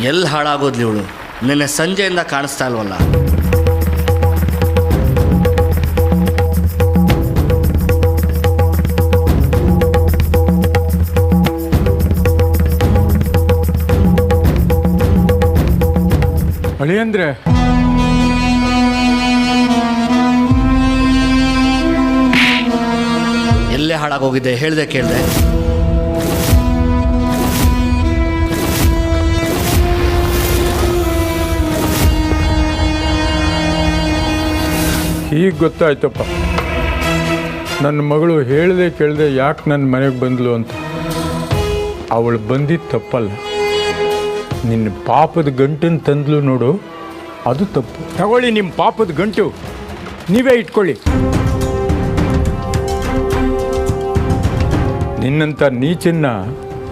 ಎಲ್ಲಿ ಹಾಳಾಗೋದ್ಲಿ ಇವಳು? ನಿನ್ನೆ ಸಂಜೆಯಿಂದ ಕಾಣಿಸ್ತಾ ಇಲ್ವಲ್ಲ. ಅಳಿಯಂದ್ರೆ ಎಲ್ಲೇ ಹಾಳಾಗೋಗಿದೆ ಹೇಳ್ದೆ ಕೇಳ್ದೆ? ಈಗ ಗೊತ್ತಾಯ್ತಪ್ಪ, ನನ್ನ ಮಗಳು ಹೇಳ್ದೆ ಕೇಳ್ದೆ ಯಾಕೆ ನನ್ನ ಮನೆಗೆ ಬಂದ್ಲು ಅಂತ. ಅವಳು ಬಂದಿದ್ದು ತಪ್ಪಲ್ಲ, ನಿನ್ನ ಪಾಪದ ಗಂಟನ್ನು ತಂದ್ಲು ನೋಡು, ಅದು ತಪ್ಪು. ತಗೊಳ್ಳಿ ನಿಮ್ಮ ಪಾಪದ ಗಂಟು, ನೀವೇ ಇಟ್ಕೊಳ್ಳಿ. ನಿನ್ನಂಥ ನೀಚನ್ನ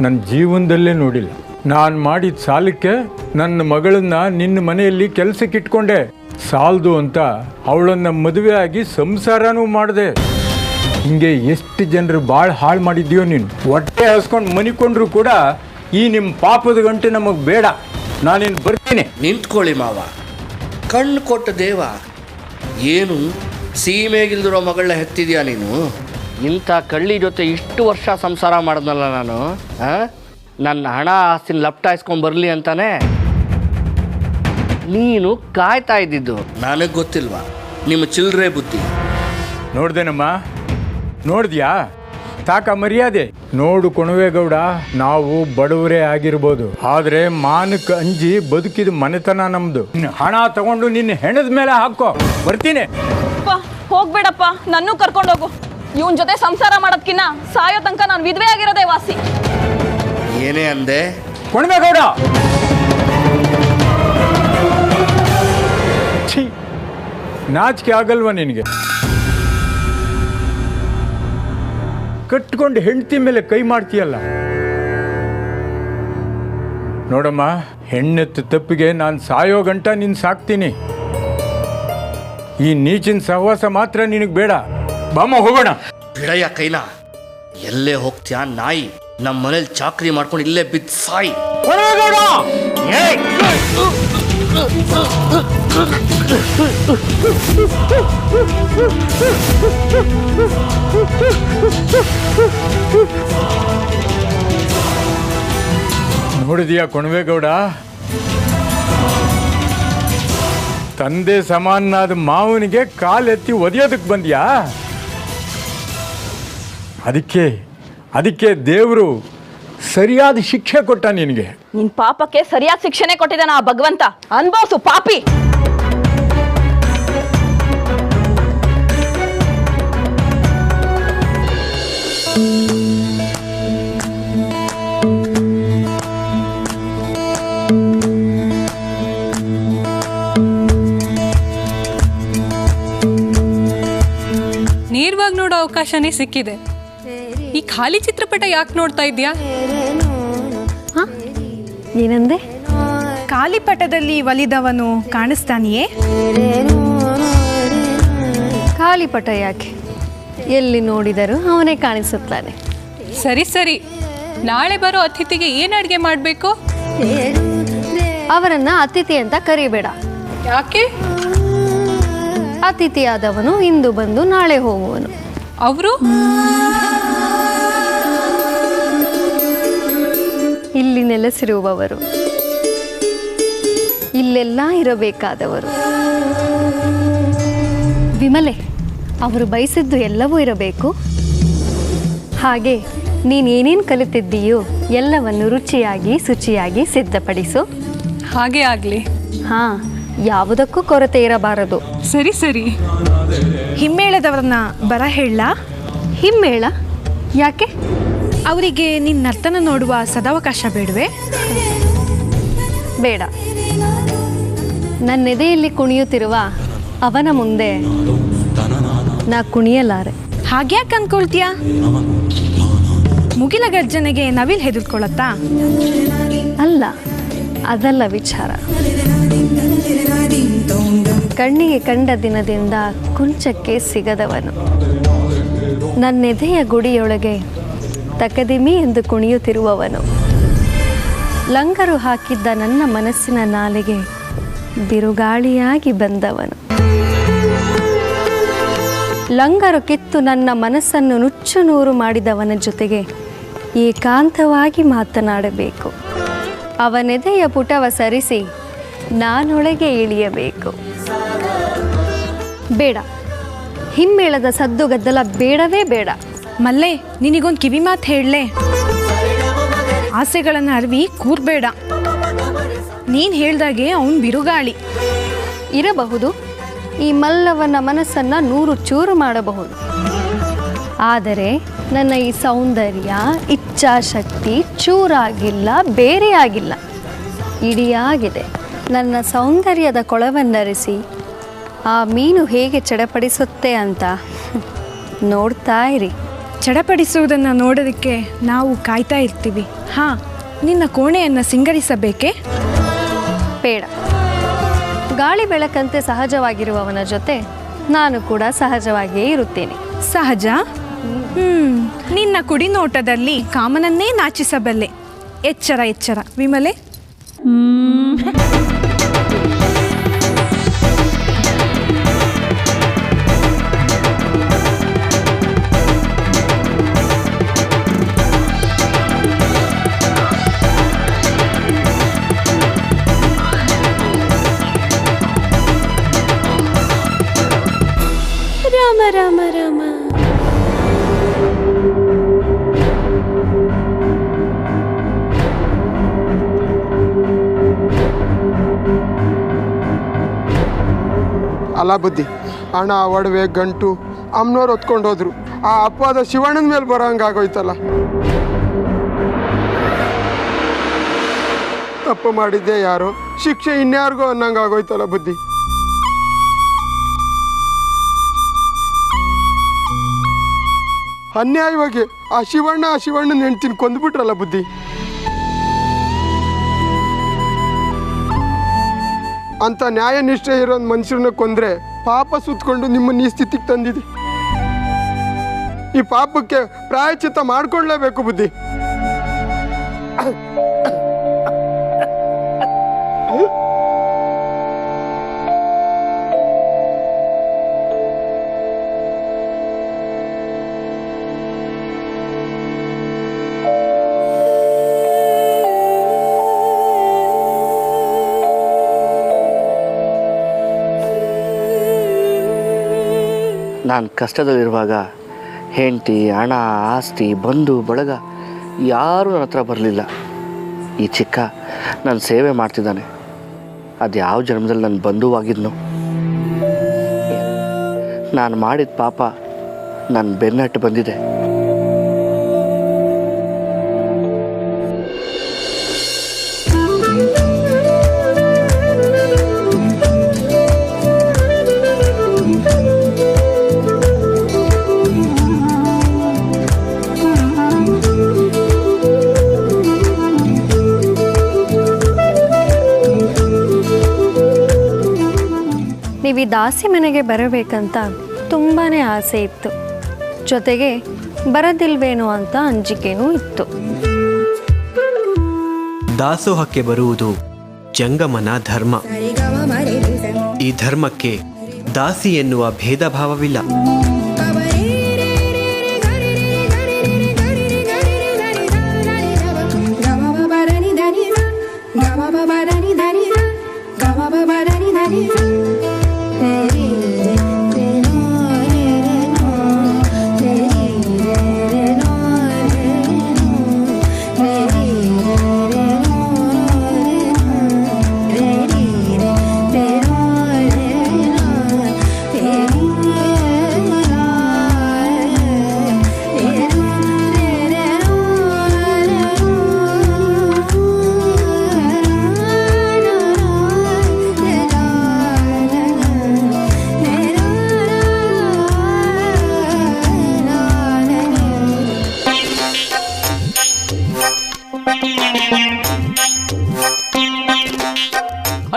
ನನ್ನ ಜೀವನದಲ್ಲೇ ನೋಡಿಲ್ಲ. ನಾನು ಮಾಡಿದ ಸಾಲಕ್ಕೆ ನನ್ನ ಮಗಳನ್ನ ನಿನ್ನ ಮನೆಯಲ್ಲಿ ಕೆಲಸಕ್ಕೆ ಇಟ್ಕೊಂಡೆ. ಸಾಲದು ಅಂತ ಅವಳನ್ನು ಮದುವೆ ಆಗಿ ಸಂಸಾರನೂ ಮಾಡಿದೆ. ಹಿಂಗೆ ಎಷ್ಟು ಜನರು ಭಾಳ ಹಾಳು ಮಾಡಿದ್ದೀಯೋ ನೀನು. ಹೊಟ್ಟೆ ಹಸ್ಕೊಂಡು ಮನಿಕೊಂಡ್ರು ಕೂಡ ಈ ನಿಮ್ಮ ಪಾಪದ ಗಂಟೆ ನಮಗೆ ಬೇಡ. ನಾನೇನು ಬರ್ತೀನಿ. ನಿಂತ್ಕೊಳ್ಳಿ ಮಾವ, ಕಣ್ಣು ಕೊಟ್ಟ ದೇವ. ಏನು ಸೀಮೆಗಿಲ್ದಿರೋ ಮಗಳನ್ನ ಹೆತ್ತಿದ್ಯಾ ನೀನು? ಇಂಥ ಕಳ್ಳಿ ಜೊತೆ ಇಷ್ಟು ವರ್ಷ ಸಂಸಾರ ಮಾಡಿದ್ನಲ್ಲ ನಾನು. ನನ್ನ ಹಣ ಆಸ್ತಿನ ಲಪ್ಟಾಯಿಸ್ಕೊಂಡು ಬರಲಿ ಅಂತಾನೆ ನೀನು ಕಾಯ್ತಾ ಇದ್ದಿದ್ದು. ನನಗೆ ಗೊತ್ತಿಲ್ವಾ ನಿಮ್ಮ ಚಿಲ್ಲರೆ ಬುದ್ಧಿ? ನೋಡ್ದೇನಮ್ಮ, ನೋಡಿದ್ಯಾ? ಸಾಕ ಮರ್ಯಾದೆ? ನೋಡು ಕೊಣವೇಗೌಡ, ನಾವು ಬಡವರೇ ಆಗಿರ್ಬೋದು, ಆದರೆ ಮಾನಕ್ಕೆ ಅಂಜಿ ಬದುಕಿದ ಮನೆತನ ನಮ್ದು. ಹಣ ತಗೊಂಡು ನಿನ್ನ ಹೆಣದ ಮೇಲೆ ಹಾಕೋ. ಬರ್ತೀನಿ. ಹೋಗ್ಬೇಡಪ್ಪ, ನನ್ನೂ ಕರ್ಕೊಂಡೋಗು. ಇವನ್ ಜೊತೆ ಸಂಸಾರ ಮಾಡೋದ್ಕಿನ್ನ ಸಾಯೋ ತನಕ ನಾನು ವಿಧವೆ ಆಗಿರೋದೇ ವಾಸಿ. ಏನೇ ಅಂದೆ? ಕೊಣವೇಗೌಡ, ಛೀ, ನಾಚಿಕೆ ಆಗಲ್ವಾ ನಿನಗೆ? ಕಟ್ಕೊಂಡು ಹೆಂಡತಿ ಮೇಲೆ ಕೈ ಮಾಡ್ತೀಯಲ್ಲ. ನೋಡಮ್ಮ, ಹೆಣ್ಣೆತ್ತ ತಪ್ಪಿಗೆ ನಾನು ಸಾಯೋ ಗಂಟ ನಿನ್ನ ಸಾಕ್ತೀನಿ. ಈ ನೀಚಿನ ಸಹವಾಸ ಮಾತ್ರ ನಿನಗೆ ಬೇಡ. ಬಾಮ ಹೋಗೋಣ. ಬಿಡಯ್ಯ ಕೈನ. ಎಲ್ಲೇ ಹೋಗ್ತೀಯಾ ನಾಯಿ? ನಮ್ಮ ಮನೇಲಿ ಚಾಕ್ರಿ ಮಾಡ್ಕೊಂಡು ಇಲ್ಲೇ ಬಿದ್ದು ಸಾಯಿ. ನೋಡಿದೀಯಾ ಕೊಣವೇಗೌಡ, ತಂದೆ ಸಮಾನಾದ ಮಾವನಿಗೆ ಕಾಲೆತ್ತಿ ಒದೆಯೋದಕ್ಕೆ ಬಂದ್ಯಾ? ಅದಕ್ಕೆ ದೇವರು ಸರಿಯಾದ ಶಿಕ್ಷೆ ಕೊಟ್ಟ ನಿನಗೆ. ನಿನ್ ಪಾಪಕ್ಕೆ ಸರಿಯಾದ ಶಿಕ್ಷೆನೆ ಕೊಟ್ಟಿದ್ದಾನ ಆ ಭಗವಂತ. ಅನ್ಭವಿಸು ಪಾಪಿ. ನೇರವಾಗಿ ನೋಡೋ ಅವಕಾಶನೇ ಸಿಕ್ಕಿದೆ. ಈ ಖಾಲಿ ಚಿತ್ರಪಟ ಯಾಕೆ ನೋಡ್ತಾ ಇದೆಯಾ? ಏನಂದೆ? ಖಾಲಿಪಟದಲ್ಲಿ ಒಲಿದವನು ಕಾಣಿಸ್ತಾನೆಯೇ? ಖಾಲಿಪಟ ಯಾಕೆ? ಎಲ್ಲಿ ನೋಡಿದರೂ ಅವನೇ ಕಾಣಿಸುತ್ತಾನೆ. ಸರಿ, ನಾಳೆ ಬರೋ ಅತಿಥಿಗೆ ಏನು ಅಡುಗೆ ಮಾಡಬೇಕು? ಅವರನ್ನ ಅತಿಥಿ ಅಂತ ಕರಿಬೇಡ. ಯಾಕೆ? ಅತಿಥಿಯಾದವನು ಇಂದು ಬಂದು ನಾಳೆ ಹೋಗುವನು. ಅವರು ಇಲ್ಲಿ ನೆಲೆಸಿರುವವರು, ಇಲ್ಲೆಲ್ಲ ಇರಬೇಕಾದವರು. ವಿಮಲೆ, ಅವರು ಬಯಸಿದ್ದು ಎಲ್ಲವೂ ಇರಬೇಕು. ಹಾಗೆ ನೀನೇನೇನು ಕಲಿತಿದ್ದೀಯೋ ಎಲ್ಲವನ್ನು ರುಚಿಯಾಗಿ ಶುಚಿಯಾಗಿ ಸಿದ್ಧಪಡಿಸು. ಹಾಗೆ ಆಗಲಿ. ಹಾಂ, ಯಾವುದಕ್ಕೂ ಕೊರತೆ ಇರಬಾರದು. ಸರಿ. ಹಿಮ್ಮೇಳದವ್ರನ್ನ ಬರ ಹೇಳ. ಹಿಮ್ಮೇಳ ಯಾಕೆ? ಅವರಿಗೆ ನಿನ್ನ ನರ್ತನ ನೋಡುವ ಸದಾವಕಾಶ ಬೇಡವೇ? ಬೇಡ. ನನ್ನೆದೆಯಲ್ಲಿ ಕುಣಿಯುತ್ತಿರುವ ಅವನ ಮುಂದೆ ನಾ ಕುಣಿಯಲಾರೆ. ಹಾಗ್ಯಾಕೆ ಅನ್ಕೊಳ್ತೀಯ? ಮುಗಿಲ ಗರ್ಜನೆಗೆ ನವಿಲ್ ಹೆದರ್ಕೊಳತ್ತಾ? ಅಲ್ಲ, ಅದಲ್ಲ ವಿಚಾರ. ಕಣ್ಣಿಗೆ ಕಂಡ ದಿನದಿಂದ ಕುಂಚಕ್ಕೆ ಸಿಗದವನು, ನನ್ನೆದೆಯ ಗುಡಿಯೊಳಗೆ ತಕದಿಮಿ ಎಂದು ಕುಣಿಯುತ್ತಿರುವವನು, ಲಂಗರು ಹಾಕಿದ್ದ ನನ್ನ ಮನಸ್ಸಿನ ನಾಲೆಗೆ ಬಿರುಗಾಳಿಯಾಗಿ ಬಂದವನು. ಲಂಗರು ಕಿತ್ತು ನನ್ನ ಮನಸ್ಸನ್ನು ನುಚ್ಚು ನೂರು ಮಾಡಿದವನ ಜೊತೆಗೆ ಏಕಾಂತವಾಗಿ ಮಾತನಾಡಬೇಕು. ಅವನೆದೆಯ ಪುಟವ ಸರಿಸಿ ನಾನೊಳಗೆ ಇಳಿಯಬೇಕು. ಬೇಡ, ಹಿಮ್ಮೇಳದ ಸದ್ದು ಗದ್ದಲ ಬೇಡವೇ ಬೇಡ. ಮಲ್ಲೆ, ನಿನಗೊಂದು ಕಿವಿ ಮಾತು ಹೇಳಲೆ. ಆಸೆಗಳನ್ನು ಅರಿವಿ ಕೂರ್ಬೇಡ. ನೀನು ಹೇಳ್ದಾಗೆ ಅವನು ಬಿರುಗಾಳಿ ಇರಬಹುದು. ಈ ಮಲ್ಲವನ ಮನಸ್ಸನ್ನು 100 ಚೂರು ಮಾಡಬಹುದು. ಆದರೆ ನನ್ನ ಈ ಸೌಂದರ್ಯ, ಇಚ್ಛಾಶಕ್ತಿ ಚೂರಾಗಿಲ್ಲ, ಬೇರೆಯಾಗಿಲ್ಲ, ಇಡಿಯಾಗಿದೆ. ನನ್ನ ಸೌಂದರ್ಯದ ಕೊಳವನ್ನರಿಸಿ ಆ ಮೀನು ಹೇಗೆ ಚಡಪಡಿಸುತ್ತೆ ಅಂತ ನೋಡ್ತಾ ಇರಿ. ಚಡಪಡಿಸುವುದನ್ನು ನೋಡೋದಕ್ಕೆ ನಾವು ಕಾಯ್ತಾ ಇರ್ತೀವಿ. ಹಾಂ, ನಿನ್ನ ಕೋಣೆಯನ್ನು ಸಿಂಗರಿಸಬೇಕೇ? ಬೇಡ. ಗಾಳಿ ಬೆಳಕಂತೆ ಸಹಜವಾಗಿರುವವನ ಜೊತೆ ನಾನು ಕೂಡ ಸಹಜವಾಗಿಯೇ ಇರುತ್ತೇನೆ. ಸಹಜ? ನಿನ್ನ ಕುಡಿ ನೋಟದಲ್ಲಿ ಕಾಮನನ್ನೇ ನಾಚಿಸಬಲ್ಲೆ. ಎಚ್ಚರ ಎಚ್ಚರ ವಿಮಲೆ. ರಾಮ ರಾಮ ರಾಮ. ಅಲ್ಲ ಬುದ್ಧಿ, ಹಣ ಒಡವೆ ಗಂಟು ಅಮ್ಮನವ್ರು ಹೊತ್ಕೊಂಡು ಹೋದ್ರು. ಆ ಅಪವಾದ ಶಿವಣ್ಣನ ಮೇಲೆ ಬರೋ ಹಂಗಾಗೋಯ್ತಲ್ಲ. ತಪ್ಪು ಮಾಡಿದ್ದೆ ಯಾರೋ, ಶಿಕ್ಷೆ ಇನ್ಯಾರಿಗೋ ಅನ್ನಂಗಾಗೋಯ್ತಲ್ಲ ಬುದ್ಧಿ. ಅನ್ಯಾಯವಾಗಿ ಆ ಶಿವಣ್ಣನ ಹೆಂಡ್ತಿನ ಕೊಂದ್ಬಿಟ್ರಲ್ಲ ಬುದ್ಧಿ. ಅಂತ ನ್ಯಾಯ ನಿಷ್ಠೆ ಇರೋ ಮನುಷ್ಯರನ್ನ ಕೊಂದ್ರೆ ಪಾಪ ಸುತ್ತಕೊಂಡು ನಿಮ್ಮನ್ನ ಈ ಸ್ಥಿತಿಗೆ ತಂದಿದೆ. ಈ ಪಾಪಕ್ಕೆ ಪ್ರಾಯಶ್ಚಿತ್ತ ಮಾಡ್ಕೊಳ್ಳೇಬೇಕು ಬುದ್ಧಿ. ನಾನು ಕಷ್ಟದಲ್ಲಿರುವಾಗ ಹೆಂಡತಿ, ಹಣ, ಆಸ್ತಿ, ಬಂಧು ಬಳಗ ಯಾರೂ ನನ್ನ ಹತ್ರ ಬರಲಿಲ್ಲ. ಈ ಚಿಕ್ಕ ನನ್ನ ಸೇವೆ ಮಾಡ್ತಿದ್ದಾನೆ. ಅದು ಯಾವ ಜನ್ಮದಲ್ಲಿ ನನ್ನ ಬಂಧುವಾಗಿದ್ನೋ. ನಾನು ಮಾಡಿದ ಪಾಪ ನನ್ನ ಬೆನ್ನಟ್ಟು ಬಂದಿದೆ. ನೀವು ಈ ದಾಸಿ ಮನೆಗೆ ಬರಬೇಕಂತ ತುಂಬಾ ಆಸೆ ಇತ್ತು. ಜೊತೆಗೆ ಬರದಿಲ್ವೇನೋ ಅಂತ ಅಂಜಿಕೆನೂ ಇತ್ತು. ದಾಸೋಹಕ್ಕೆ ಬರುವುದು ಜಂಗಮನ ಧರ್ಮ. ಈ ಧರ್ಮಕ್ಕೆ ದಾಸಿ ಎನ್ನುವ ಭೇದ ಭಾವವಿಲ್ಲ.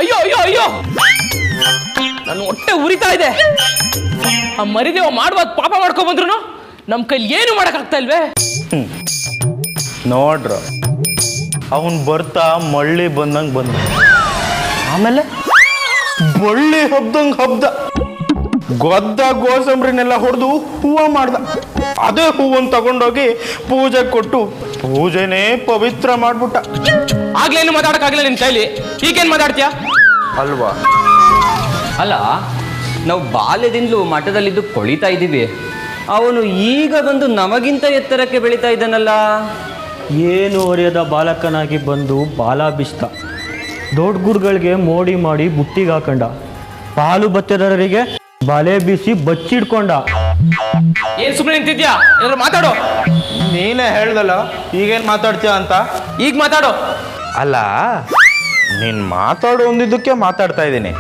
ಅಯ್ಯೋ ಅಯ್ಯೋ ಅಯ್ಯೋ, ನನ್ನ ಹೊಟ್ಟೆ ಉರಿತಾ ಇದೆ. ಆ ಮರಿದೇವ ಮಾಡುವ ಪಾಪ ಮಾಡ್ಕೊಂಡ್ ಬಂದ್ರು ನಮ್ಮ ಕೈಲಿ ಏನು ಮಾಡಕ್ಕಾಗ್ತಾ ಇಲ್ವೇ? ನೋಡ್ರು, ಅವನು ಬರ್ತಾ ಮಳ್ಳಿ ಬಂದಂಗೆ ಬಂದ, ಆಮೇಲೆ ಬಳ್ಳಿ ಹಬ್ದಂಗೆ ಹಬ್ದ, ಗೊದ್ದ ಗೋಸಂಬ್ರಿನೆಲ್ಲ ಹೊಡೆದು ಹೂವು ಮಾಡ್ದ. ಅದೇ ಹೂವನ್ನು ತಗೊಂಡೋಗಿ ಪೂಜೆ ಕೊಟ್ಟು ಪೂಜೆನೇ ಪವಿತ್ರ ಮಾಡ್ಬಿಟ್ಟ. ಆಗ್ಲೇನು ಮಾತಾಡಕ್ಕಾಗಿಲ್ಲ ನಿನ್ ಕೈಲಿ, ಈಗೇನ್ ಮಾತಾಡ್ತೀಯ ಅಲ್ವಾ? ಅಲ್ಲ, ನಾವು ಬಾಲ್ಯದಿಂದಲೂ ಮಠದಲ್ಲಿದ್ದು ಕೊಳಿತಾ ಇದ್ದೀವಿ, ಅವನು ಈಗ ಬಂದು ನಮಗಿಂತ ಎತ್ತರಕ್ಕೆ ಬೆಳೀತಾ ಇದ್ದಾನಲ್ಲ. ಏನು ಅರಿಯದ ಬಾಲಕನಾಗಿ ಬಂದು ಬಾಲ ಬಿಸ್ತ, ದೊಡ್ಡ ಗುರುಗಳಿಗೆ ಮೋಡಿ ಮಾಡಿ ಬುಟ್ಟಿಗೆ ಹಾಕೊಂಡ, ಪಾಲು ಬತ್ತಿರರಿಗೆ ಬಲೆ ಬೀಸಿ ಬಚ್ಚಿಡ್ಕೊಂಡ. ಏನ್ ಸುಮ್ಮನೆ ನಿಂತಿದ್ಯಾ? ಏನಾದ್ರು ಮಾತಾಡೋ. ನೀನೇ ಹೇಳ್ದಲ್ಲ ಈಗೇನು ಮಾತಾಡ್ತೀಯ ಅಂತ. ಈಗ ಮಾತಾಡೋ. ಅಲ್ಲ, ನೀನು ಮಾತಾಡು ಅಂದಿದ್ದಕ್ಕೆ ಮಾತಾಡ್ತಾ ಇದ್ದೀನಿ.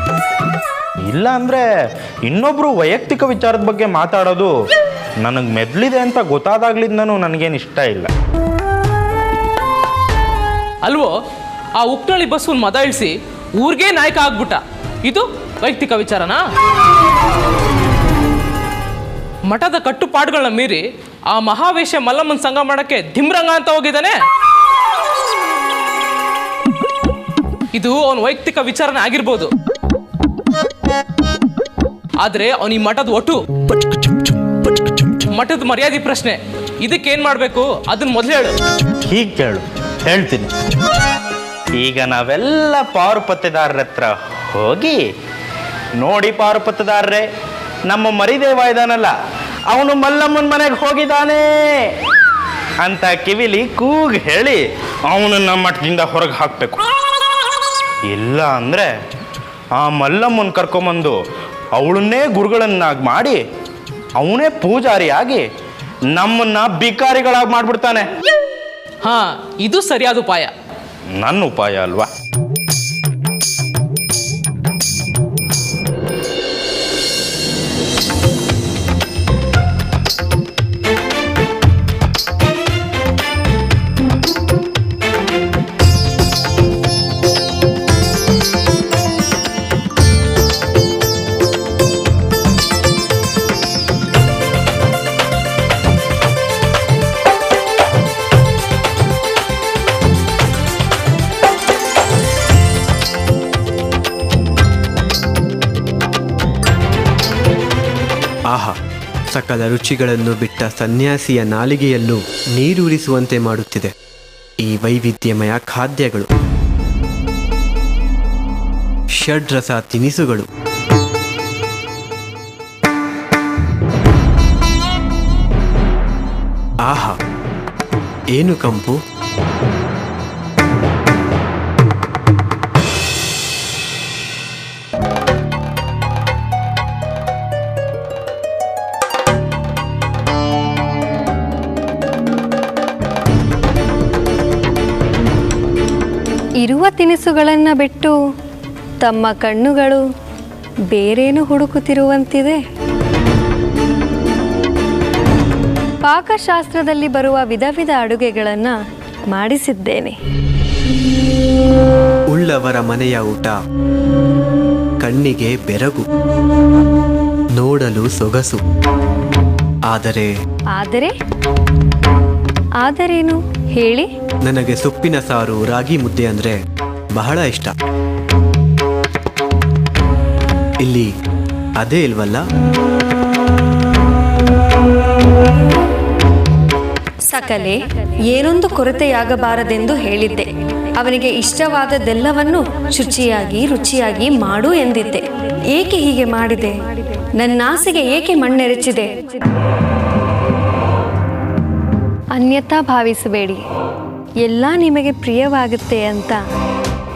ಇಲ್ಲ ಅಂದರೆ ಇನ್ನೊಬ್ರು ವೈಯಕ್ತಿಕ ವಿಚಾರದ ಬಗ್ಗೆ ಮಾತಾಡೋದು ನನಗೆ ಮೆದ್ಲಿದೆ ಅಂತ ಗೊತ್ತಾದಾಗ್ಲಿಂದನೂ ನನಗೇನು ಇಷ್ಟ ಇಲ್ಲ. ಅಲ್ವೋ, ಆ ಉಕ್ನಳ್ಳಿ ಬಸ್ ಒಂದು ಮದ ಇಳಿಸಿ ಊರಿಗೆ ನಾಯಕ ಆಗ್ಬಿಟ್ಟ. ಇದು ವೈಯಕ್ತಿಕ ವಿಚಾರನಾ? ಮಠದ ಕಟ್ಟುಪಾಡುಗಳನ್ನ ಮೀರಿ ಆ ಮಹಾವೇಶ ಮಲ್ಲಮ್ಮನ ಸಂಘ ಮಾಡಕ್ಕೆ ಧಿಮ್ರಂಗ ಅಂತ ಹೋಗಿದ್ದಾನೆ. ಇದು ಅವನ ವೈಯಕ್ತಿಕ ವಿಚಾರನೇ ಆಗಿರ್ಬೋದು, ಆದ್ರೆ ಅವನ ಈ ಮಠದ ಒಟ್ಟು ಮಠದ ಮರ್ಯಾದೆ ಪ್ರಶ್ನೆ. ಇದಕ್ಕೇನ್ ಮಾಡ್ಬೇಕು ಅದನ್ನ ಮೊದಲು ಹೇಳು. ಹೀಗೆ ಕೇಳು, ಹೇಳ್ತೀನಿ. ಈಗ ನಾವೆಲ್ಲ ಪಾರುಪತ್ತೆದಾರರ ಹತ್ರ ಹೋಗಿ, ನೋಡಿ ಪಾರುಪತ್ತೆದಾರರೇ, ನಮ್ಮ ಮರಿದೇವ ಇದಾನಲ್ಲ, ಅವನು ಮಲ್ಲಮ್ಮನ ಮನೆಗೆ ಹೋಗಿದ್ದಾನೆ ಅಂತ ಕಿವಿಲಿ ಕೂಗ್ ಹೇಳಿ ಅವನನ್ನ ಮಠದಿಂದ ಹೊರಗೆ ಹಾಕಬೇಕು. ಇಲ್ಲ ಅಂದರೆ ಆ ಮಲ್ಲಮ್ಮನ ಕರ್ಕೊಂಬಂದು ಅವಳನ್ನೇ ಗುರುಗಳನ್ನಾಗಿ ಮಾಡಿ ಅವನೇ ಪೂಜಾರಿಯಾಗಿ ನಮ್ಮನ್ನ ಬಿಕಾರಿಗಳಾಗಿ ಮಾಡ್ಬಿಡ್ತಾನೆ. ಹಾ, ಇದು ಸರಿಯಾದ ಉಪಾಯ. ನನ್ನ ಉಪಾಯ ಅಲ್ವಾ? ಆಹಾ, ಸಕಲ ರುಚಿಗಳನ್ನು ಬಿಟ್ಟ ಸನ್ಯಾಸಿಯ ನಾಲಿಗೆಯಲ್ಲೂ ನೀರೂರಿಸುವಂತೆ ಮಾಡುತ್ತಿದೆ ಈ ವೈವಿಧ್ಯಮಯ ಖಾದ್ಯಗಳು, ಷಡ್ರಸ ತಿನಿಸುಗಳು. ಆಹಾ, ಏನು ಕಂಪು! ಇರುವ ತಿನಿಸುಗಳನ್ನು ಬಿಟ್ಟು ತಮ್ಮ ಕಣ್ಣುಗಳು ಬೇರೇನು ಹುಡುಕುತ್ತಿರುವಂತಿದೆ. ಪಾಕಶಾಸ್ತ್ರದಲ್ಲಿ ಬರುವ ವಿಧ ವಿಧ ಅಡುಗೆಗಳನ್ನು ಮಾಡಿಸಿದ್ದೇನೆ. ಉಳ್ಳವರ ಮನೆಯ ಊಟ ಕಣ್ಣಿಗೆ ಬೆರಗು, ನೋಡಲು ಸೊಗಸು. ಆದರೆ ಆದರೇನು ಹೇಳಿ? ನನಗೆ ಸೊಪ್ಪಿನ ಸಾರು, ರಾಗಿ ಮುದ್ದೆ ಅಂದರೆ ಬಹಳ ಇಷ್ಟ. ಇಲ್ಲಿ ಅದೇ ಇಲ್ವಲ್ಲ? ಸಕಲೆ, ಏನೊಂದು ಕೊರತೆಯಾಗಬಾರದೆಂದು ಹೇಳಿದ್ದೆ. ಅವನಿಗೆ ಇಷ್ಟವಾದದ್ದೆಲ್ಲವನ್ನು ರುಚಿಯಾಗಿ ಮಾಡು ಎಂದಿದ್ದೆ. ಏಕೆ ಹೀಗೆ ಮಾಡಿದೆ? ನನ್ನಾಸೆಗೆ ಏಕೆ ಮಣ್ಣೆರಚಿದೆ? ಅನ್ಯಥಾ ಭಾವಿಸಬೇಡಿ. ಎಲ್ಲ ನಿಮಗೆ ಪ್ರಿಯವಾಗುತ್ತೆ ಅಂತ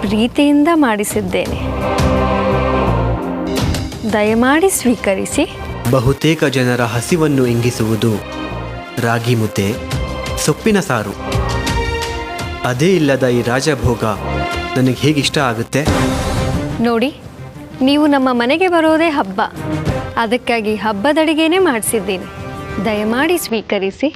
ಪ್ರೀತಿಯಿಂದ ಮಾಡಿಸಿದ್ದೇನೆ. ದಯಮಾಡಿ ಸ್ವೀಕರಿಸಿ. ಬಹುತೇಕ ಜನರ ಹಸಿವನ್ನು ಇಂಗಿಸುವುದು ರಾಗಿ ಮುದ್ದೆ, ಸೊಪ್ಪಿನ ಸಾರು. ಅದೇ ಇಲ್ಲದ ಈ ರಾಜಭೋಗ ನನಗೆ ಹೇಗಿಷ್ಟ ಆಗುತ್ತೆ ನೋಡಿ. ನೀವು ನಮ್ಮ ಮನೆಗೆ ಬರೋದೇ ಹಬ್ಬ, ಅದಕ್ಕಾಗಿ ಹಬ್ಬದಡಿಗೆನೇ ಮಾಡಿಸಿದ್ದೀನಿ. ದಯಮಾಡಿ ಸ್ವೀಕರಿಸಿ.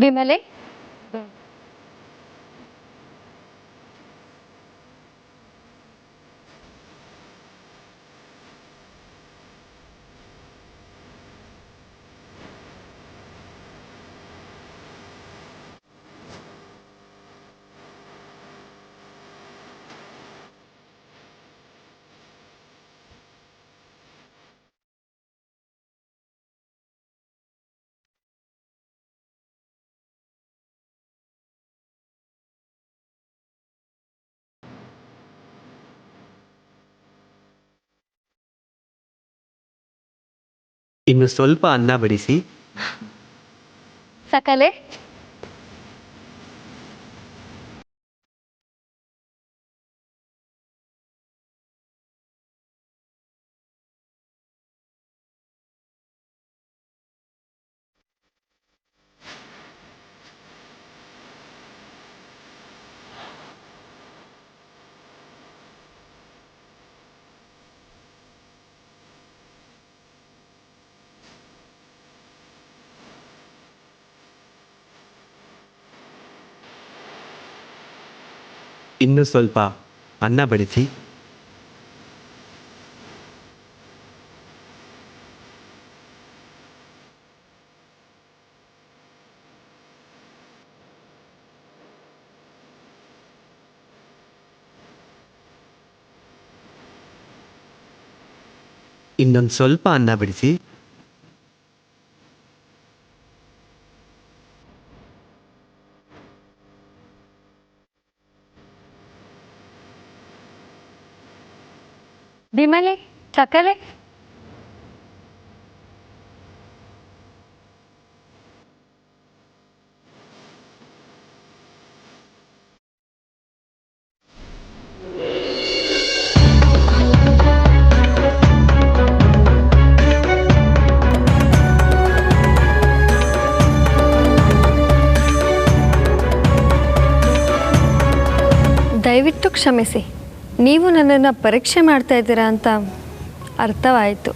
ವಿಮಲೆ, ಇನ್ನು ಸ್ವಲ್ಪ ಅನ್ನ ಬಡಿಸಿ. ಸಕಲೆ, ಇನ್ನು ಸ್ವಲ್ಪ ಅನ್ನ ಬಡಿಸಿ. ಇನ್ನೊಂದು ಸ್ವಲ್ಪ ಅನ್ನ ಬಡಿಸಿ. ವಿಮಲೆ, ಸಕಲೆ, ದಯವಿಟ್ಟು ಕ್ಷಮಿಸಿ. ನೀವು ನನ್ನನ್ನು ಪರೀಕ್ಷೆ ಮಾಡ್ತಾ ಇದ್ದೀರಾ ಅಂತ ಅರ್ಥವಾಯಿತು.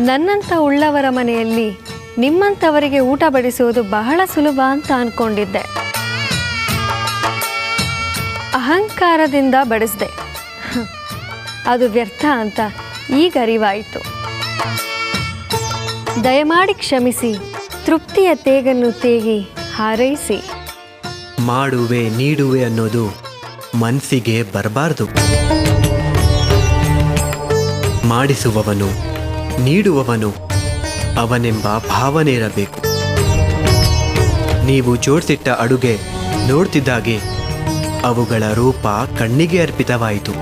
ನನ್ನಂಥ ಉಳ್ಳವರ ಮನೆಯಲ್ಲಿ ನಿಮ್ಮಂಥವರಿಗೆ ಊಟ ಬಡಿಸುವುದು ಬಹಳ ಸುಲಭ ಅಂತ ಅಂದ್ಕೊಂಡಿದ್ದೆ. ಅಹಂಕಾರದಿಂದ ಬಡಿಸ್ದೆ, ಅದು ವ್ಯರ್ಥ ಅಂತ ಈಗ ಅರಿವಾಯಿತು. ದಯಮಾಡಿ ಕ್ಷಮಿಸಿ, ತೃಪ್ತಿಯ ತೇಗನ್ನು ತೇಗಿ ಹಾರೈಸಿ. ಮಾಡುವೆ ನೀಡುವೆ ಅನ್ನೋದು ಮನಸ್ಸಿಗೆ ಬರಬಾರ್ದು. ಮಾಡಿಸುವವನು ನೀಡುವವನು ಅವನೆಂಬ ಭಾವನೆ ಇರಬೇಕು. ನೀವು ಜೋಡಿಸಿಟ್ಟ ಅಡುಗೆ ನೋಡ್ತಿದ್ದಾಗೆ ಅವುಗಳ ರೂಪ ಕಣ್ಣಿಗೆ ಅರ್ಪಿತವಾಯಿತು.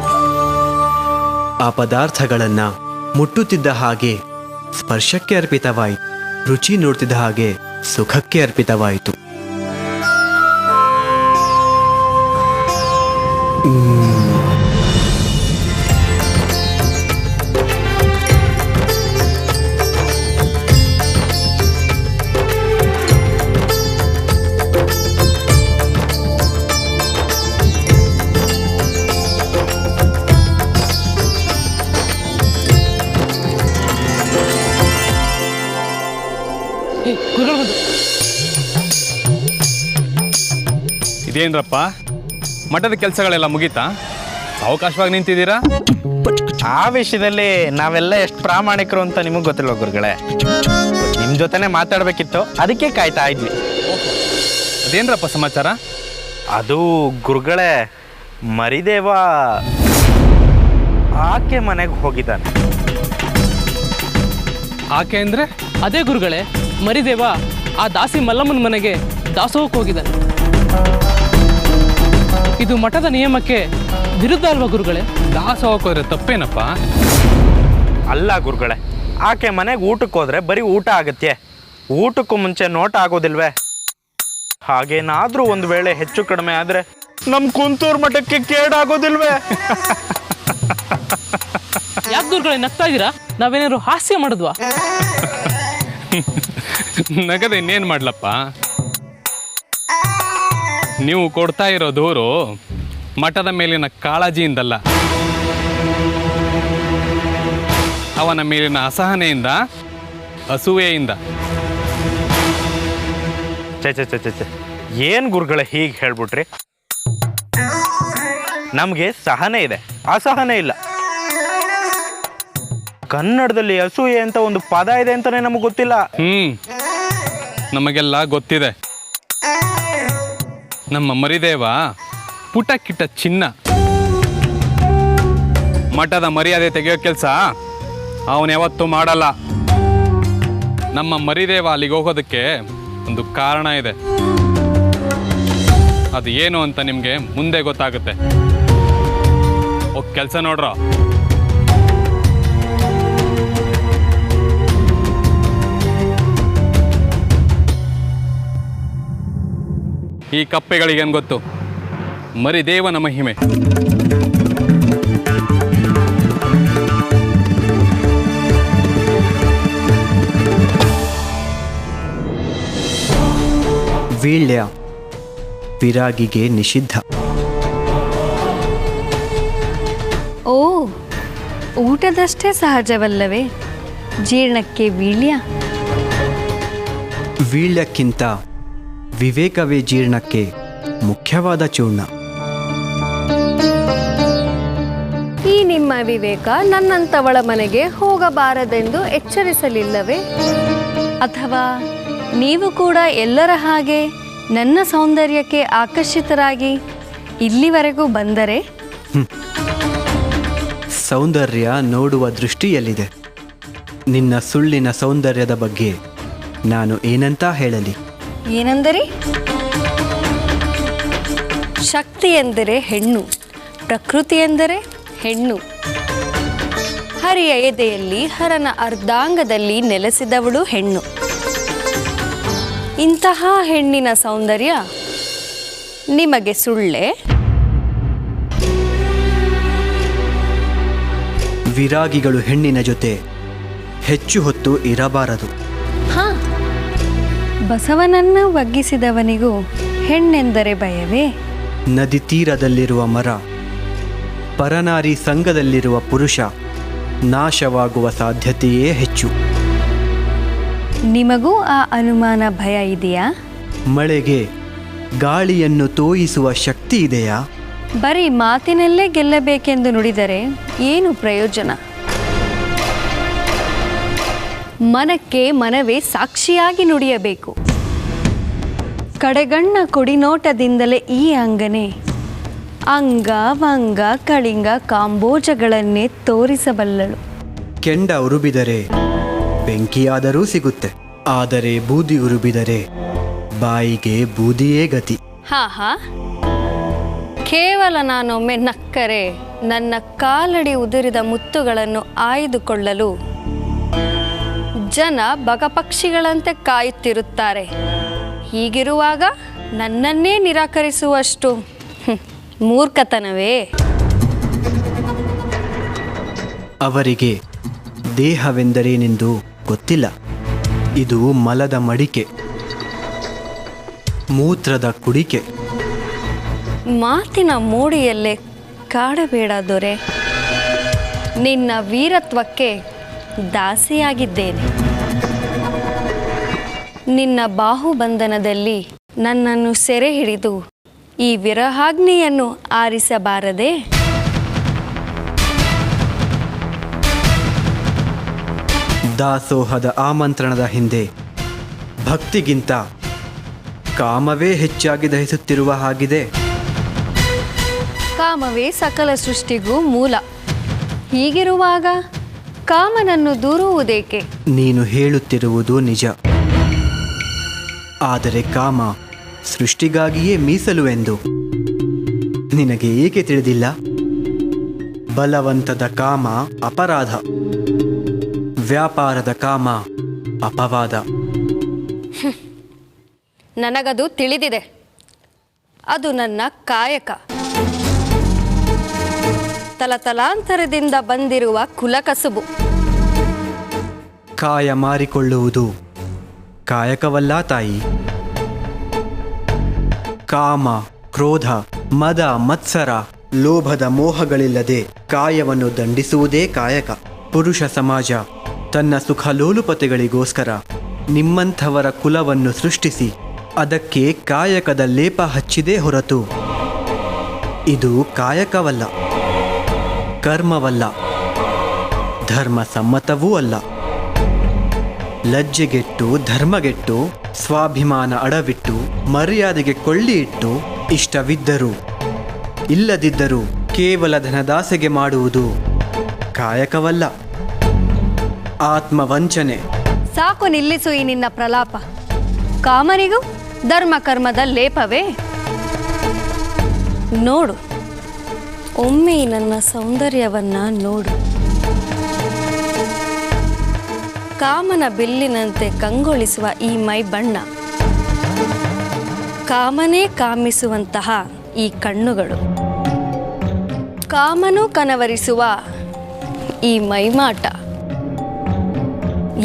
ಆ ಪದಾರ್ಥಗಳನ್ನು ಮುಟ್ಟುತ್ತಿದ್ದ ಹಾಗೆ ಸ್ಪರ್ಶಕ್ಕೆ ಅರ್ಪಿತವಾಯಿತು. ರುಚಿ ನೋಡ್ತಿದ್ದ ಹಾಗೆ ಸುಖಕ್ಕೆ ಅರ್ಪಿತವಾಯಿತು. ಇದೇನ್ರಪ್ಪ, ಮಠದ ಕೆಲಸಗಳೆಲ್ಲ ಮುಗೀತಾ? ಅವಕಾಶವಾಗಿ ನಿಂತಿದ್ದೀರಾ? ಆ ವಿಷಯದಲ್ಲಿ ನಾವೆಲ್ಲ ಎಷ್ಟು ಪ್ರಾಮಾಣಿಕರು ಅಂತ ನಿಮಗೆ ಗೊತ್ತಿಲ್ವ ಗುರುಗಳೇ? ನಿಮ್ಮ ಜೊತೆನೆ ಮಾತಾಡಬೇಕಿತ್ತು, ಅದಕ್ಕೆ ಕಾಯ್ತಾ ಇದ್ವಿ. ಅದೇನ್ರಪ್ಪ ಸಮಾಚಾರ? ಅದು ಗುರುಗಳೇ, ಮರಿದೇವ ಆಕೆ ಮನೆಗೆ ಹೋಗಿದ್ದಾನೆ. ಆಕೆ ಅಂದ್ರೆ? ಅದೇ ಗುರುಗಳೇ, ಮರಿದೇವ ಆ ದಾಸಿ ಮಲ್ಲಮ್ಮನ ಮನೆಗೆ ದಾಸೋಹಕ್ಕೆ ಹೋಗಿದ್ದಾನೆ. ಇದು ಮಠದ ನಿಯಮಕ್ಕೆ ವಿರುದ್ಧ ಅಲ್ವಾ ಗುರುಗಳೇ? ದಾಸೋಹಕ್ಕೆ ಹೋದ್ರೆ ತಪ್ಪೇನಪ್ಪ? ಅಲ್ಲ ಗುರುಗಳೇ, ಆಕೆ ಮನೆಗೆ ಊಟಕ್ಕೆ ಹೋದ್ರೆ ಬರೀ ಊಟ ಆಗತ್ತೆ, ಊಟಕ್ಕೂ ಮುಂಚೆ ನೋಟ ಆಗೋದಿಲ್ವೇ? ಹಾಗೇನಾದ್ರೂ ಒಂದು ವೇಳೆ ಹೆಚ್ಚು ಕಡಿಮೆ ಆದ್ರೆ ನಮ್ ಕುಂತೂರು ಮಠಕ್ಕೆ ಕೇಡಾಗೋದಿಲ್ವೇ? ಯಾಕೆ ಗುರುಗಳೇ ನಗ್ತಾ ಇದ್ದೀರಾ? ನಾವೇನಾದ್ರು ಹಾಸ್ಯ ಮಾಡಿದ್ವಾ? ನಗದೆ ಇನ್ನೇನು ಮಾಡ್ಲಪ್ಪ? ನೀವು ಕೊಡ್ತಾ ಇರೋ ದೂರು ಮಠದ ಮೇಲಿನ ಕಾಳಜಿಯಿಂದಲ್ಲ, ಅವನ ಮೇಲಿನ ಅಸಹನೆಯಿಂದ, ಅಸೂಯೆಯಿಂದ. ಚೆ ಏನು ಗುರುಗಳೇ ಹೀಗೆ ಹೇಳ್ಬಿಟ್ರಿ? ನಮಗೆ ಸಹನೆ ಇದೆ, ಅಸಹನೆ ಇಲ್ಲ. ಕನ್ನಡದಲ್ಲಿ ಅಸೂಯೆ ಅಂತ ಒಂದು ಪದ ಇದೆ ಅಂತಾನೆ ನಮಗೆ ಗೊತ್ತಿಲ್ಲ. ನಮಗೆಲ್ಲ ಗೊತ್ತಿದೆ. ನಮ್ಮ ಮರಿದೇವ ಪುಟ ಕಿಟ್ಟ ಚಿನ್ನ. ಮಠದ ಮರ್ಯಾದೆ ತೆಗೆಯೋ ಕೆಲಸ ಅವನು ಯಾವತ್ತೂ ಮಾಡಲ್ಲ. ನಮ್ಮ ಮರಿದೇವ ಅಲ್ಲಿಗೆ ಹೋಗೋದಕ್ಕೆ ಒಂದು ಕಾರಣ ಇದೆ. ಅದು ಏನು ಅಂತ ನಿಮಗೆ ಮುಂದೆ ಗೊತ್ತಾಗುತ್ತೆ. ಹೋಗಿ ಕೆಲಸ ನೋಡ್ರ. ಈ ಕಪ್ಪೆಗಳಿಗೇನು ಗೊತ್ತು ಮರಿದೇವನ ಮಹಿಮೆ. ವೀಳ್ಯ ವಿರಾಗಿಗೆ ನಿಷಿದ್ಧ. ಓ, ಊಟದಷ್ಟೇ ಸಹಜವಲ್ಲವೇ ಜೀರ್ಣಕ್ಕೆ ವೀಳ್ಯ? ವೀಳ್ಯಕ್ಕಿಂತ ವಿವೇಕವೇ ಜೀರ್ಣಕ್ಕೆ ಮುಖ್ಯವಾದ ಚೂರ್ಣ. ಈ ನಿಮ್ಮ ವಿವೇಕ ನನ್ನಂಥವಳ ಮನೆಗೆ ಹೋಗಬಾರದೆಂದು ಎಚ್ಚರಿಸಲಿಲ್ಲವೇ? ಅಥವಾ ನೀವು ಕೂಡ ಎಲ್ಲರ ಹಾಗೆ ನನ್ನ ಸೌಂದರ್ಯಕ್ಕೆ ಆಕರ್ಷಿತರಾಗಿ ಇಲ್ಲಿವರೆಗೂ ಬಂದರೆ? ಸೌಂದರ್ಯ ನೋಡುವ ದೃಷ್ಟಿಯಲ್ಲಿದೆ. ನಿನ್ನ ಸುಳ್ಳಿನ ಸೌಂದರ್ಯದ ಬಗ್ಗೆ ನಾನು ಏನಂತ ಹೇಳಲಿ? ಏನೆಂದರೆ ಶಕ್ತಿ ಎಂದರೆ ಹೆಣ್ಣು, ಪ್ರಕೃತಿ ಎಂದರೆ ಹೆಣ್ಣು. ಹರಿಯ ಎದೆಯಲ್ಲಿ ಹರನ ಅರ್ಧಾಂಗದಲ್ಲಿ ನೆಲೆಸಿದವಳು ಹೆಣ್ಣು. ಇಂತಹ ಹೆಣ್ಣಿನ ಸೌಂದರ್ಯ ನಿಮಗೆ ಸುಳ್ಳೆ? ವಿರಾಗಿಗಳು ಹೆಣ್ಣಿನ ಜೊತೆ ಹೆಚ್ಚು ಹೊತ್ತು ಇರಬಾರದು. ಬಸವನನ್ನು ಬಗ್ಗಿಸಿದವನಿಗೂ ಹೆಣ್ಣೆಂದರೆ ಭಯವೇ? ನದಿ ತೀರದಲ್ಲಿರುವ ಮರ, ಪರನಾರಿ ಸಂಘದಲ್ಲಿರುವ ಪುರುಷ ನಾಶವಾಗುವ ಸಾಧ್ಯತೆಯೇ ಹೆಚ್ಚು. ನಿಮಗೂ ಆ ಅನುಮಾನ ಭಯ ಇದೆಯಾ? ಮಳೆಗೆ ಗಾಳಿಯನ್ನು ತೋಯಿಸುವ ಶಕ್ತಿ ಇದೆಯಾ? ಬರೀ ಮಾತಿನಲ್ಲೇ ಗೆಲ್ಲಬೇಕೆಂದು ನುಡಿದರೆ ಏನು ಪ್ರಯೋಜನ? ಮನಕ್ಕೆ ಮನವೇ ಸಾಕ್ಷಿಯಾಗಿ ನುಡಿಯಬೇಕು. ಕಡೆಗಣ್ಣ ಕೊಡಿನೋಟದಿಂದಲೇ ಈ ಅಂಗನೆ ಅಂಗ ವಂಗ ಕಳಿಂಗ ಕಾಂಬೋಜಗಳನ್ನೇ ತೋರಿಸಬಲ್ಲಳು. ಕೆಂಡ ಉರುಬಿದರೆ ಬೆಂಕಿಯಾದರೂ ಸಿಗುತ್ತೆ, ಆದರೆ ಬೂದಿ ಉರುಬಿದರೆ ಬಾಯಿಗೆ ಬೂದಿಯೇ ಗತಿ. ಹಾ, ಕೇವಲ ನಾನೊಮ್ಮೆ ನಕ್ಕರೆ ನನ್ನ ಕಾಲಡಿ ಉದುರಿದ ಮುತ್ತುಗಳನ್ನು ಆಯ್ದುಕೊಳ್ಳಲು ಜನ ಬಗಪಕ್ಷಿಗಳಂತೆ ಕಾಯುತ್ತಿರುತ್ತಾರೆ. ಹೀಗಿರುವಾಗ ನನ್ನನ್ನೇ ನಿರಾಕರಿಸುವಷ್ಟು ಮೂರ್ಖತನವೇ? ಅವರಿಗೆ ದೇಹವೆಂದರೇನೆಂದು ಗೊತ್ತಿಲ್ಲ. ಇದು ಮಲದ ಮಡಿಕೆ, ಮೂತ್ರದ ಕುಡಿಕೆ. ಮಾತಿನ ಮೋಡಿಯಲ್ಲೇ ಕಾಡಬೇಡ ದೊರೆ. ನಿನ್ನ ವೀರತ್ವಕ್ಕೆ ದಾಸಿಯಾಗಿದ್ದೇನೆ. ನಿನ್ನ ಬಾಹುಬಂಧನದಲ್ಲಿ ನನ್ನನ್ನು ಸೆರೆ ಹಿಡಿದು ಈ ವಿರಹಾಗ್ನಿಯನ್ನು ಆರಿಸಬಾರದೆ? ದಾಸೋಹದ ಆಮಂತ್ರಣದ ಹಿಂದೆ ಭಕ್ತಿಗಿಂತ ಕಾಮವೇ ಹೆಚ್ಚಾಗಿ ದಹಿಸುತ್ತಿರುವ ಹಾಗಿದೆ. ಕಾಮವೇ ಸಕಲ ಸೃಷ್ಟಿಗೂ ಮೂಲ. ಹೀಗಿರುವಾಗ ಕಾಮನನ್ನು ದೂರುವುದೇಕೆ? ನೀನು ಹೇಳುತ್ತಿರುವುದು ನಿಜ. ಆದರೆ ಕಾಮ ಸೃಷ್ಟಿಗಾಗಿಯೇ ಮೀಸಲು ಎಂದು ನಿನಗೆ ಏಕೆ ತಿಳಿದಿಲ್ಲ? ಬಲವಂತದ ಕಾಮ ಅಪರಾಧ, ವ್ಯಾಪಾರದ ಕಾಮ ಅಪವಾದ. ನನಗದು ತಿಳಿದಿದೆ. ಅದು ನನ್ನ ಕಾಯಕ, ತಲತಲಾಂತರದಿಂದ ಬಂದಿರುವ ಕುಲಕಸುಬು. ಕಾಯ ಮಾರಿಕೊಳ್ಳುವುದು ಕಾಯಕವಲ್ಲ ತಾಯಿ. ಕಾಮ, ಕ್ರೋಧ, ಮದ, ಮತ್ಸರ, ಲೋಭದ ಮೋಹಗಳಿಲ್ಲದೆ ಕಾಯವನ್ನು ದಂಡಿಸುವುದೇ ಕಾಯಕ. ಪುರುಷ ಸಮಾಜ ತನ್ನ ಸುಖಲೋಲುಪತೆಗಳಿಗೋಸ್ಕರ ನಿಮ್ಮಂಥವರ ಕುಲವನ್ನು ಸೃಷ್ಟಿಸಿ ಅದಕ್ಕೆ ಕಾಯಕದ ಲೇಪ ಹಚ್ಚಿದೇ ಹೊರತು ಇದು ಕಾಯಕವಲ್ಲ, ಕರ್ಮವಲ್ಲ, ಧರ್ಮ ಸಮ್ಮತವೂ ಅಲ್ಲ. ಲಜ್ಜೆಗೆಟ್ಟು, ಧರ್ಮಗೆಟ್ಟು, ಸ್ವಾಭಿಮಾನ ಅಡವಿಟ್ಟು, ಮರ್ಯಾದೆಗೆ ಕೊಳ್ಳಿ ಇಟ್ಟು, ಇಷ್ಟವಿದ್ದರೂ ಇಲ್ಲದಿದ್ದರೂ ಕೇವಲ ಧನದಾಸೆಗೆ ಮಾಡುವುದು ಕಾಯಕವಲ್ಲ, ಆತ್ಮವಂಚನೆ. ಸಾಕು ನಿಲ್ಲಿಸು ಈ ನಿನ್ನ ಪ್ರಲಾಪ. ಕಾಮನಿಗೂ ಧರ್ಮ ಕರ್ಮದ ಲೇಪವೇ? ನೋಡು, ಒಮ್ಮೆ ಈ ನನ್ನ ಸೌಂದರ್ಯವನ್ನ ನೋಡು. ಕಾಮನ ಬಿಲ್ಲಿನಂತೆ ಕಂಗೊಳಿಸುವ ಈ ಮೈ ಬಣ್ಣ, ಕಾಮನೇ ಕಾಮಿಸುವಂತಹ ಈ ಕಣ್ಣುಗಳು, ಕಾಮನು ಕನವರಿಸುವ ಈ ಮೈಮಾಟ,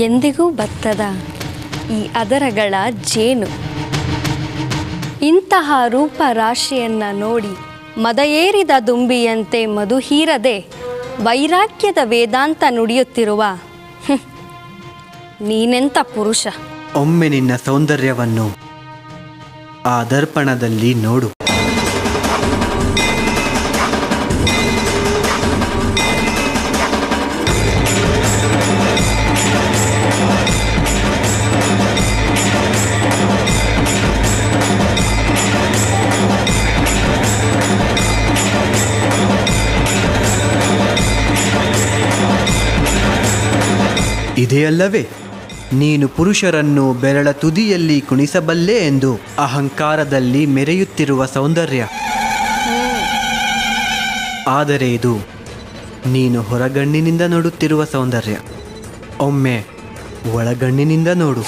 ಎಂದಿಗೂ ಬತ್ತದ ಈ ಅದರಗಳ ಜೇನು. ಇಂತಹ ರೂಪ ರಾಶಿಯನ್ನ ನೋಡಿ ಮದ ಏರಿದ ದುಂಬಿಯಂತೆ ಮಧು ಹೀರದೆ ವೈರಾಗ್ಯದ ವೇದಾಂತ ನುಡಿಯುತ್ತಿರುವ ನೀನೆಂಥ ಪುರುಷ! ಒಮ್ಮೆ ನಿನ್ನ ಸೌಂದರ್ಯವನ್ನು ಆ ದರ್ಪಣದಲ್ಲಿ ನೋಡು. ಇದೇ ಅಲ್ಲವೇ ನೀನು ಪುರುಷರನ್ನು ಬೆರಳ ತುದಿಯಲ್ಲಿ ಕುಣಿಸಬಲ್ಲೆ ಎಂದು ಅಹಂಕಾರದಲ್ಲಿ ಮೆರೆಯುತ್ತಿರುವ ಸೌಂದರ್ಯ. ಆದರೆ ಇದು ನೀನು ಹೊರಗಣ್ಣಿನಿಂದ ನೋಡುತ್ತಿರುವ ಸೌಂದರ್ಯ. ಒಮ್ಮೆ ಒಳಗಣ್ಣಿನಿಂದ ನೋಡು.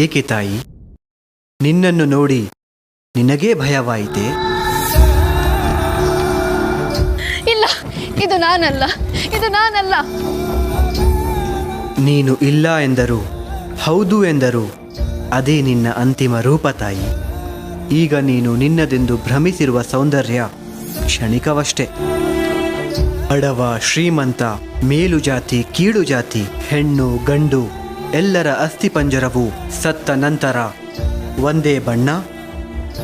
ಏಕೆ ತಾಯಿ, ನಿನ್ನನ್ನು ನೋಡಿ ನಿನಗೇ ಭಯವಾಯಿತೆ? ಇಲ್ಲ, ಇದು ನಾನಲ್ಲ, ಇದು ನಾನಲ್ಲ. ನೀನು ಇಲ್ಲ ಎಂದರು, ಹೌದು ಎಂದರು ಅದೇ ನಿನ್ನ ಅಂತಿಮ ರೂಪ ತಾಯಿ. ಈಗ ನೀನು ನಿನ್ನದೆಂದು ಭ್ರಮಿಸಿರುವ ಸೌಂದರ್ಯ ಕ್ಷಣಿಕವಷ್ಟೇ. ಬಡವ, ಶ್ರೀಮಂತ, ಮೇಲು ಜಾತಿ, ಕೀಳು ಜಾತಿ, ಹೆಣ್ಣು ಗಂಡು ಎಲ್ಲರ ಅಸ್ಥಿಪಂಜರವು ಸತ್ತ ನಂತರ ಒಂದೇ ಬಣ್ಣ,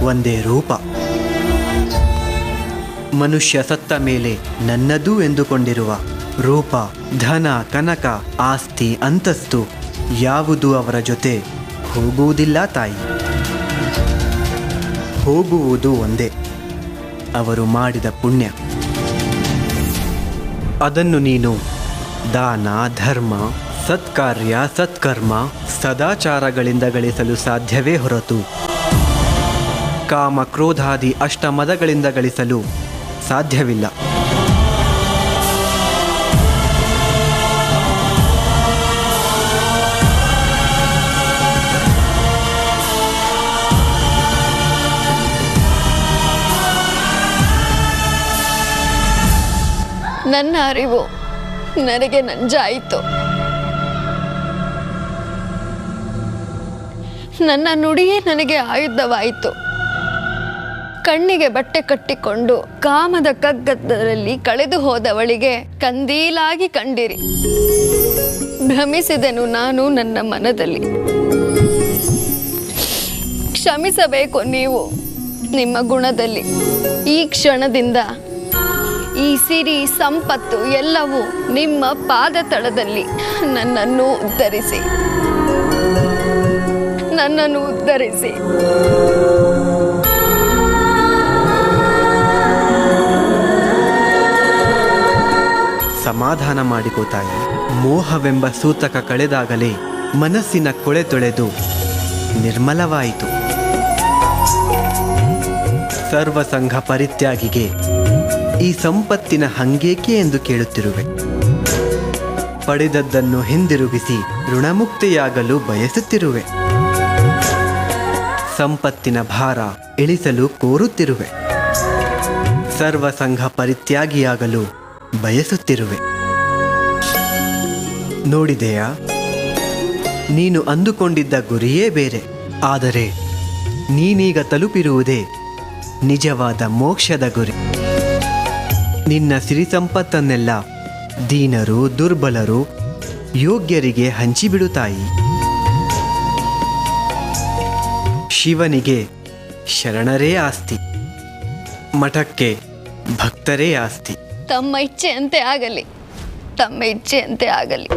ಒಂದೇ ರೂಪ. ಮನುಷ್ಯ ಸತ್ತ ಮೇಲೆ ನನ್ನದು ಎಂದುಕೊಂಡಿರುವ ರೂಪ, ಧನ, ಕನಕ, ಆಸ್ತಿ, ಅಂತಸ್ತು ಯಾವುದೂ ಅವರ ಜೊತೆ ಹೋಗುವುದಿಲ್ಲ ತಾಯಿ. ಹೋಗುವುದು ಒಂದೇ, ಅವರು ಮಾಡಿದ ಪುಣ್ಯ. ಅದನ್ನು ನೀನು ದಾನ, ಧರ್ಮ, ಸತ್ಕಾರ್ಯ, ಸತ್ಕರ್ಮ, ಸದಾಚಾರಗಳಿಂದ ಗಳಿಸಲು ಸಾಧ್ಯವೇ ಹೊರತು ಕಾಮ, ಕ್ರೋಧಾದಿ ಅಷ್ಟಮದಗಳಿಂದ ಗಳಿಸಲು ಸಾಧ್ಯವಿಲ್ಲ. ನನ್ನ ಅರಿವು ನನಗೆ ನಂಜಾಯಿತು. ನನ್ನ ನುಡಿಯೇ ನನಗೆ ಆಯುಧವಾಯಿತು. ಕಣ್ಣಿಗೆ ಬಟ್ಟೆ ಕಟ್ಟಿಕೊಂಡು ಕಾಮದ ಕಗ್ಗತ್ತದಲ್ಲಿ ಕಳೆದು ಹೋದವಳಿಗೆ ಕಂದೀಲಾಗಿ ಕಂಡಿರಿ. ಭ್ರಮಿಸಿದೆನು ನಾನು ನನ್ನ ಮನದಲ್ಲಿ. ಕ್ಷಮಿಸಬೇಕು ನೀವು ನಿಮ್ಮ ಗುಣದಲ್ಲಿ. ಈ ಕ್ಷಣದಿಂದ ಈ ಸಿರಿ ಸಂಪತ್ತು ಎಲ್ಲವೂ ನಿಮ್ಮ ಪಾದ ತಳದಲ್ಲಿ. ನನ್ನನ್ನು ಉದ್ಧರಿಸಿ, ನನ್ನನ್ನು ಉದ್ಧರಿಸಿ. ಸಮಾಧಾನ ಮಾಡಿಕೋತಾಯಿ. ಮೋಹವೆಂಬ ಸೂತಕ ಕಳೆದಾಗಲೇ ಮನಸ್ಸಿನ ಕೊಳೆ ತೊಳೆದು ನಿರ್ಮಲವಾಯಿತು. ಸರ್ವಸಂಘ ಪರಿತ್ಯಾಗಿಗೆ ಈ ಸಂಪತ್ತಿನ ಹಂಗೇಕೆ ಎಂದು ಕೇಳುತ್ತಿರುವೆ. ಪಡೆದದ್ದನ್ನು ಹಿಂದಿರುಗಿಸಿ ಋಣಮುಕ್ತಿಯಾಗಲು ಬಯಸುತ್ತಿರುವೆ. ಸಂಪತ್ತಿನ ಭಾರ ಇಳಿಸಲು ಕೋರುತ್ತಿರುವೆ. ಸರ್ವಸಂಘ ಪರಿತ್ಯಾಗಿಯಾಗಲು ಬಯಸುತ್ತಿರುವೆ. ನೋಡಿದೆಯಾ, ನೀನು ಅಂದುಕೊಂಡಿದ್ದ ಗುರಿಯೇ ಬೇರೆ, ಆದರೆ ನೀನೀಗ ತಲುಪಿರುವುದೇ ನಿಜವಾದ ಮೋಕ್ಷದ ಗುರಿ. ನಿನ್ನ ಸಿರಿ ಸಂಪತ್ತನ್ನೆಲ್ಲ ದೀನರು, ದುರ್ಬಲರು, ಯೋಗ್ಯರಿಗೆ ಹಂಚಿಬಿಡು ತಾಯಿ. ಶಿವನಿಗೆ ಶರಣರೇ ಆಸ್ತಿ, ಮಠಕ್ಕೆ ಭಕ್ತರೇ ಆಸ್ತಿ. ತಮ್ಮ ಇಚ್ಛೆಯಂತೆ ಆಗಲಿ, ತಮ್ಮ ಇಚ್ಛೆಯಂತೆ ಆಗಲಿ.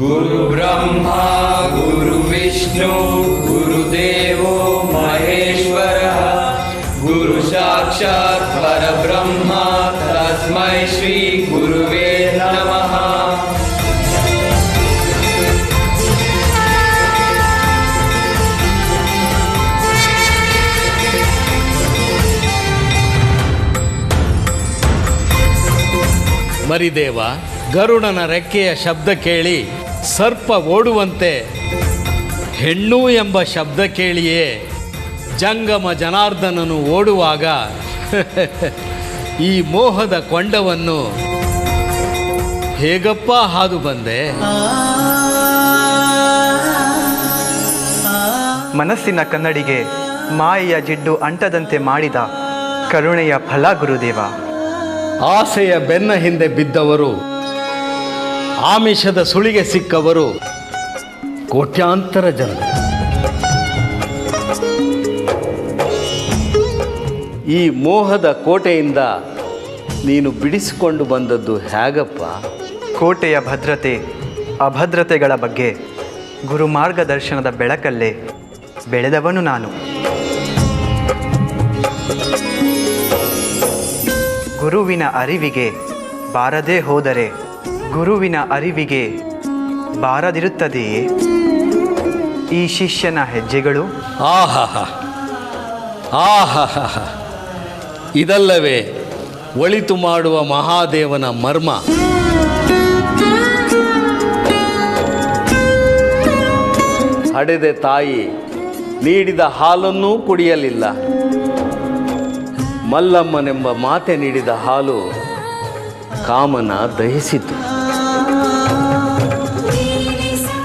ಗುರು ಬ್ರಹ್ಮ ಗುರು ವಿಷ್ಣು ಗುರುದೇವೋ ಮಹೇಶ್ವರ ಗುರು ಸಾಕ್ಷಾತ್ ಪರಬ್ರಹ್ಮ ತಸ್ಮೈ ಶ್ರೀ ಗುರುವೇ ನಮಃ. ಮರಿದೇವ, ಗರುಡನ ರೆಕ್ಕೆಯ ಶಬ್ದ ಕೇಳಿ ಸರ್ಪ ಓಡುವಂತೆ ಹೆಣ್ಣು ಎಂಬ ಶಬ್ದ ಕೇಳಿಯೇ ಜಂಗಮ ಜನಾರ್ದನನು ಓಡುವಾಗ ಈ ಮೋಹದ ಕೊಂಡವನ್ನು ಹೇಗಪ್ಪ ಹಾದು ಬಂದೆ? ಮನಸ್ಸಿನ ಕನ್ನಡಿಗೆ ಮಾಯೆಯ ಜಿಡ್ಡು ಅಂಟದಂತೆ ಮಾಡಿದ ಕರುಣೆಯ ಫಲ ಗುರುದೇವ. ಆಸೆಯ ಬೆನ್ನ ಹಿಂದೆ ಬಿದ್ದವರು, ಆಮಿಷದ ಸುಳಿಗೆ ಸಿಕ್ಕವರು ಕೋಟ್ಯಾಂತರ ಜನ. ಈ ಮೋಹದ ಕೋಟೆಯಿಂದ ನೀನು ಬಿಡಿಸಿಕೊಂಡು ಬಂದದ್ದು ಹೇಗಪ್ಪ? ಕೋಟೆಯ ಭದ್ರತೆ ಅಭದ್ರತೆಗಳ ಬಗ್ಗೆ ಗುರು ಮಾರ್ಗದರ್ಶನದ ಬೆಳಕಲ್ಲೇ ಬೆಳೆದವನು ನಾನು. ಗುರುವಿನ ಅರಿವಿಗೆ ಬಾರದೇ ಹೋದರೆ ಗುರುವಿನ ಅರಿವಿಗೆ ಬಾರದಿರುತ್ತದೆಯೇ ಈ ಶಿಷ್ಯನ ಹೆಜ್ಜೆಗಳು? ಆಹಾ ಆಹಾ, ಇದಲ್ಲವೇ ಒಳಿತು ಮಾಡುವ ಮಹಾದೇವನ ಮರ್ಮ. ಹಡೆದೆ ತಾಯಿ ನೀಡಿದ ಹಾಲನ್ನೂ ಕುಡಿಯಲಿಲ್ಲ. ಮಲ್ಲಮ್ಮನೆಂಬ ಮಾತೆ ನೀಡಿದ ಹಾಲು ಕಾಮನ ದಹಿಸಿತು.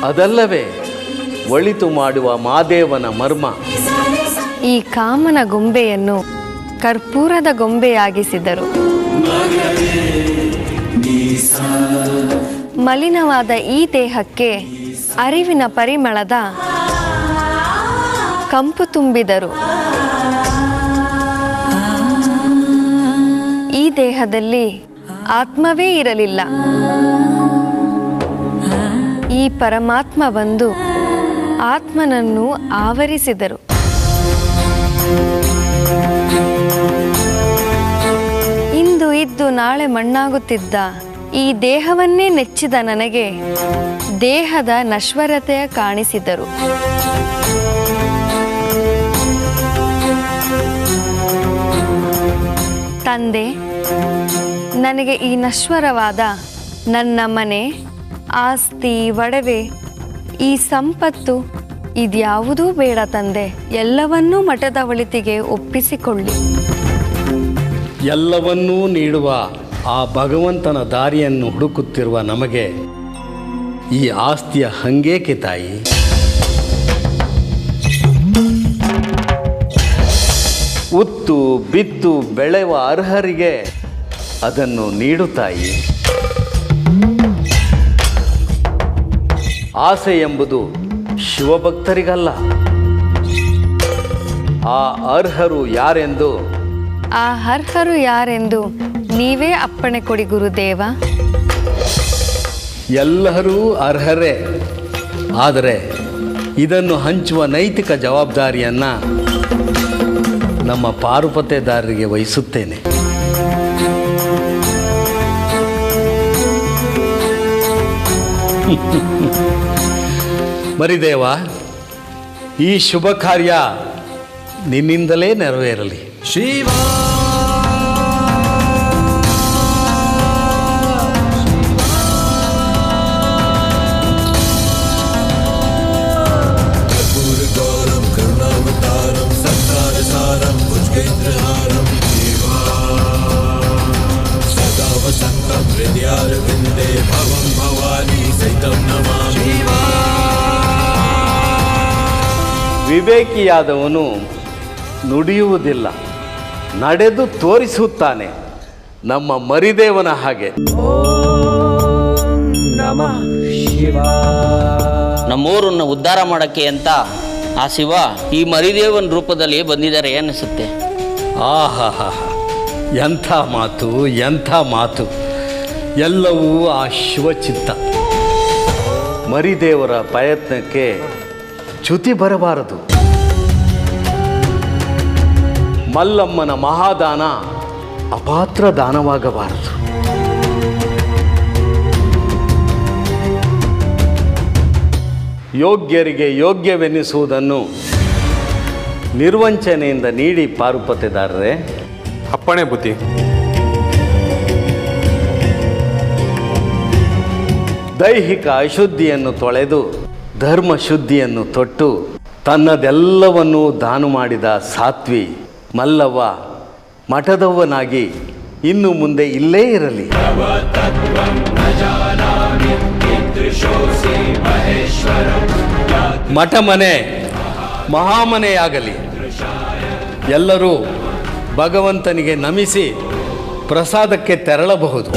ಅದಲ್ಲವೇ ಒಳಿತು ಮಾಡುವ ಮಾದೇವನ ಮರ್ಮ. ಈ ಕಾಮನ ಗೊಂಬೆಯನ್ನು ಕರ್ಪೂರದ ಗೊಂಬೆಯಾಗಿಸಿದರು. ಮಲಿನವಾದ ಈ ದೇಹಕ್ಕೆ ಅರಿವಿನ ಪರಿಮಳದ ಕಂಪು ತುಂಬಿದರು. ಈ ದೇಹದಲ್ಲಿ ಆತ್ಮವೇ ಇರಲಿಲ್ಲ. ಈ ಪರಮಾತ್ಮ ಬಂದು ಆತ್ಮನನ್ನು ಆವರಿಸಿದರು. ಇಂದು ಇದ್ದು ನಾಳೆ ಮಣ್ಣಾಗುತ್ತಿದ್ದ ಈ ದೇಹವನ್ನೇ ನೆಚ್ಚಿದ ನನಗೆ ದೇಹದ ನಶ್ವರತೆಯ ಕಾಣಿಸಿದರು. ತಂದೆ, ನನಗೆ ಈ ನಶ್ವರವಾದ ನನ್ನ ಮನೆ, ಆಸ್ತಿ, ಒಡವೆ, ಈ ಸಂಪತ್ತು ಇದ್ಯಾವುದೂ ಬೇಡ ತಂದೆ. ಎಲ್ಲವನ್ನೂ ಮಠದ ಒಳಿತಿಗೆ ಒಪ್ಪಿಸಿಕೊಳ್ಳಿ. ಎಲ್ಲವನ್ನೂ ನೀಡುವ ಆ ಭಗವಂತನ ದಾರಿಯನ್ನು ಹುಡುಕುತ್ತಿರುವ ನಮಗೆ ಈ ಆಸ್ತಿಯ ಹಂಗೇಕೆ ತಾಯಿ? ಉತ್ತು ಬಿತ್ತು ಬೆಳೆಯುವ ಅರ್ಹರಿಗೆ ಅದನ್ನು ನೀಡು ತಾಯಿ. ಆಸೆ ಎಂಬುದು ಶಿವಭಕ್ತರಿಗಲ್ಲ. ಆ ಅರ್ಹರು ಯಾರೆಂದು ನೀವೇ ಅಪ್ಪಣೆ ಕೊಡಿ ಗುರುದೇವ. ಎಲ್ಲರೂ ಅರ್ಹರೇ, ಆದರೆ ಇದನ್ನು ಹಂಚುವ ನೈತಿಕ ಜವಾಬ್ದಾರಿಯನ್ನು ನಮ್ಮ ಪಾರುಪತೆದಾರರಿಗೆ ವಹಿಸುತ್ತೇನೆ. ಮರಿದೇವ, ಈ ಶುಭ ಕಾರ್ಯ ನಿನ್ನಿಂದಲೇ ನೆರವೇರಲಿ. ಶಿವ ವಿವೇಕಿಯಾದವನು ನುಡಿಯುವುದಿಲ್ಲ, ನಡೆದು ತೋರಿಸುತ್ತಾನೆ. ನಮ್ಮ ಮರಿದೇವನ ಹಾಗೆ. ನಮ್ಮೂರನ್ನು ಉದ್ಧಾರ ಮಾಡೋಕ್ಕೆ ಅಂತ ಆ ಶಿವ ಈ ಮರಿದೇವನ ರೂಪದಲ್ಲಿ ಬಂದಿದ್ದಾರೆ ಅನ್ನಿಸುತ್ತೆ. ಆಹಾ, ಎಂಥ ಮಾತು, ಎಂಥ ಮಾತು! ಎಲ್ಲವೂ ಆ ಶಿವಚಿತ್ತ. ಮರಿದೇವರ ಪ್ರಯತ್ನಕ್ಕೆ ಚ್ಯುತಿ ಬರಬಾರದು. ಮಲ್ಲಮ್ಮನ ಮಹಾದಾನ ಅಪಾತ್ರ ದಾನವಾಗಬಾರದು. ಯೋಗ್ಯರಿಗೆ ಯೋಗ್ಯವೆನ್ನಿಸುವುದನ್ನು ನಿರ್ವಂಚನೆಯಿಂದ ನೀಡಿ ಪಾರುಪತೆದಾರರೇ. ಅಪ್ಪಣೆ ಬುದ್ಧಿ. ದೈಹಿಕ ಅಶುದ್ಧಿಯನ್ನು ತೊಳೆದು ಧರ್ಮ ಶುದ್ಧಿಯನ್ನು ತೊಟ್ಟು ತನ್ನದೆಲ್ಲವನ್ನೂ ದಾನ ಮಾಡಿದ ಸಾತ್ವಿ ಮಲ್ಲವ್ವ ಮಠದವ್ವನಾಗಿ ಇನ್ನು ಮುಂದೆ ಇಲ್ಲೇ ಇರಲಿ. ಮಠ ಮನೆ ಮಹಾಮನೆಯಾಗಲಿ. ಎಲ್ಲರೂ ಭಗವಂತನಿಗೆ ನಮಿಸಿ ಪ್ರಸಾದಕ್ಕೆ ತೆರಳಬಹುದು.